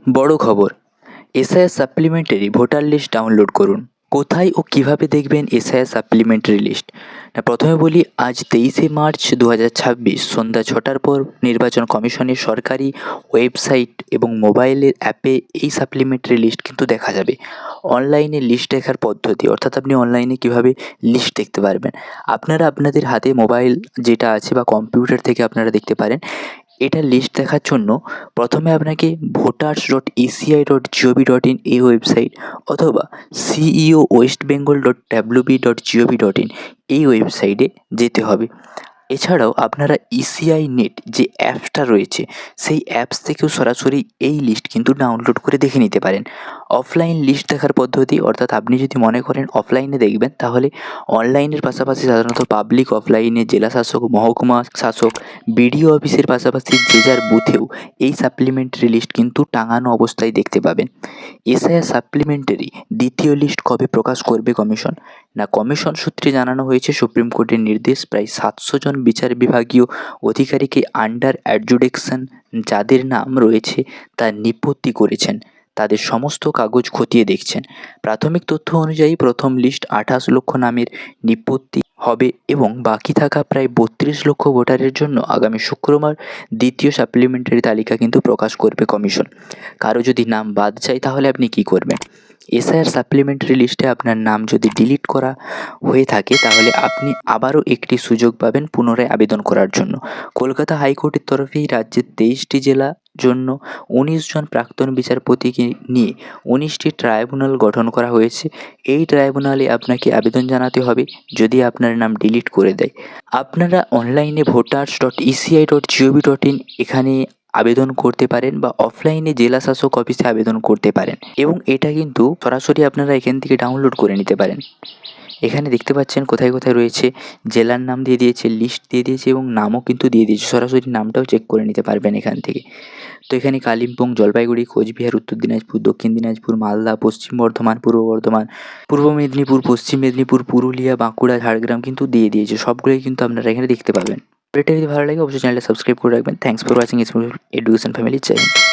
বড় খবর, SIR supplementary voter list download করুন। কোথায় ও কিভাবে দেখবেন এসআইআর সাপ্লিমেন্টারি লিস্ট? না, প্রথমে বলি, আজ 23শে মার্চ 2026 সন্ধ্যা 6টার পর নির্বাচন কমিশনের সরকারি ওয়েবসাইট এবং মোবাইলের অ্যাপে এই সাপ্লিমেন্টারি লিস্ট কিন্তু দেখা যাবে। অনলাইনে লিস্ট দেখার পদ্ধতি, অর্থাৎ আপনি অনলাইনে কিভাবে লিস্ট দেখতে পারবেন। আপনারা আপনাদের হাতে মোবাইল যেটা আছে বা কম্পিউটার থেকে আপনারা দেখতে পারেন। এটা লিস্ট দেখার জন্য প্রথমে আপনাকে voters.eci.gov.in এই ওয়েবসাইট অথবা ceo.westbengal.wb.gov.in এই ওয়েবসাইটে যেতে হবে। এছাড়াও আপনারা ইসিআই নেট যে অ্যাপসটা রয়েছে সেই অ্যাপস থেকেও সরাসরি এই লিস্ট কিন্তু ডাউনলোড করে দেখে নিতে পারেন। অফলাইন লিস্ট দেখার পদ্ধতি, অর্থাৎ আপনি যদি মনে করেন অফলাইনে দেখবেন, তাহলে অনলাইনের পাশাপাশি সাধারণত পাবলিক অফলাইনে জেলা শাসক, মহকুমা শাসক, বিডিও অফিসের পাশাপাশি যে যার বুথেও এই সাপ্লিমেন্টারি লিস্ট কিন্তু টাঙানো অবস্থায় দেখতে পাবেন। এসআইআর সাপ্লিমেন্টারি দ্বিতীয় লিস্ট কবে প্রকাশ করবে কমিশন? না, কমিশন সূত্রে জানানো হয়েছে সুপ্রিম কোর্টের নির্দেশ প্রায় 700 জন বিচার বিভাগীয় অধিকারীকে আন্ডার অ্যাডজুডিকশন যাদের নাম রয়েছে তা নিপত্তি করেছেন, তাদের সমস্ত কাগজ খতিয়ে দেখছেন। প্রাথমিক তথ্য অনুযায়ী প্রথম লিস্ট 28 লক্ষ নামের নিপত্তি হবে এবং বাকি থাকা প্রায় 32 লক্ষ ভোটারের জন্য আগামী শুক্রবার দ্বিতীয় সাপ্লিমেন্টারি তালিকা কিন্তু প্রকাশ করবে কমিশন। কারো যদি নাম বাদ যায় তাহলে আপনি কি করবেন? এসআইআর সাপ্লিমেন্টারি লিস্টে আপনার নাম যদি ডিলিট করা হয়ে থাকে তাহলে আপনি আবারও একটি সুযোগ পাবেন পুনরায় আবেদন করার জন্য। কলকাতা হাইকোর্টের তরফেই রাজ্যের 23টি জেলা জন্য 19 জন প্রাক্তন বিচারপতিকে নিয়ে 19টি ট্রাইব্যুনাল গঠন করা হয়েছে। এই ট্রাইব্যুনালে আপনাকে আবেদন জানাতে হবে যদি আপনার নাম ডিলিট করে দেয়। আপনারা অনলাইনে voters.eci.gov.in এখানে আবেদন করতে পারেন বা অফলাইনে জেলা শাসক অফিসে আবেদন করতে পারেন এবং এটা কিন্তু সরাসরি আপনারা এখান থেকে ডাউনলোড করে নিতে পারেন। এখানে দেখতে পাচ্ছেন কোথায় কোথায় রয়েছে, জেলার নাম দিয়ে দিয়েছে, লিস্ট দিয়ে দিয়েছে এবং নামও কিন্তু দিয়ে দিয়েছে, সরাসরি নামটাও চেক করে নিতে পারবেন এখান থেকে। তো এখানে কালিম্পং, জলপাইগুড়ি, কোচবিহার, উত্তর দিনাজপুর, দক্ষিণ দিনাজপুর, মালদা, পশ্চিম বর্ধমান, পূর্ব বর্ধমান, পূর্ব মেদিনীপুর, পশ্চিম মেদিনীপুর, পুরুলিয়া, বাঁকুড়া, ঝাড়গ্রাম কিন্তু দিয়ে দিয়েছে। সবগুলোই কিন্তু আপনারা এখানে দেখতে পাবেন। ভিডিওটা যদি ভালো লাগে অবশ্যই চ্যানেলটা সাবস্ক্রাইব করে রাখবেন। Thanks for watching education family. Jai Hind.